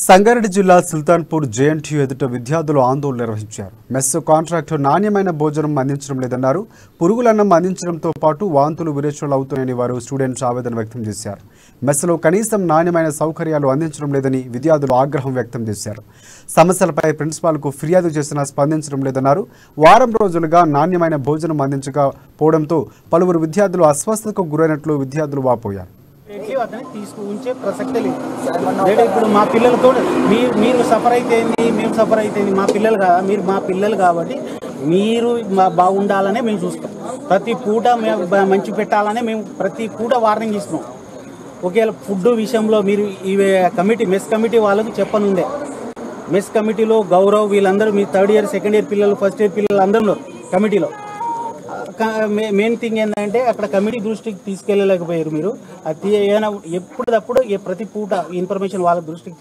సంగారెడ్డి జిల్లా సుల్తాన్పూర్ జేఎన్టీయూ ఎదుట విద్యార్థులు ఆందోళన నిర్వహించారు. మెస్ కాంట్రాక్టర్ నాణ్యమైన భోజనం అందించడం లేదన్నారు. పురుగులన్నం అందించడంతో పాటు వాంతులు విరేచనలు అవుతున్నాయని వారు స్టూడెంట్స్ ఆవేదన వ్యక్తం చేశారు. మెస్లో కనీసం నాణ్యమైన సౌకర్యాలు అందించడం లేదని విద్యార్థులు ఆగ్రహం వ్యక్తం చేశారు. సమస్యలపై ప్రిన్సిపాల్కు ఫిర్యాదు చేసినా స్పందించడం లేదన్నారు. వారం రోజులుగా నాణ్యమైన భోజనం అందించకపోవడంతో పలువురు విద్యార్థులు అస్వస్థతకు గురైనట్లు విద్యార్థులు వాపోయారు. అతన్ని తీసుకుంటే ప్రసక్తే లేదు. ఇప్పుడు మా పిల్లలతో మీరు సఫర్ అయితే మేము సఫర్ అయితే మా పిల్లలు కదా, మీరు మా పిల్లలు కాబట్టి మీరు బాగుండాలనే మేము చూస్తాం. ప్రతి పూట మేము మంచి పెట్టాలనే మేము ప్రతి పూట వార్నింగ్ ఇస్తున్నాం. ఒకవేళ ఫుడ్ విషయంలో మీరు ఈ కమిటీ మెస్ కమిటీ వాళ్ళకు చెప్పనుండే. మెస్ కమిటీలో గౌరవ్ వీళ్ళందరూ మీ థర్డ్ ఇయర్ సెకండ్ ఇయర్ పిల్లలు ఫస్ట్ ఇయర్ పిల్లలు అందరూ కమిటీలో. మెయిన్ థింగ్ ఏంటంటే అక్కడ కమిటీ దృష్టికి తీసుకెళ్ళలేకపోయారు. మీరు అది ఏమైనా ఎప్పటికప్పుడు ప్రతి పూట ఇన్ఫర్మేషన్ వాళ్ళ దృష్టికి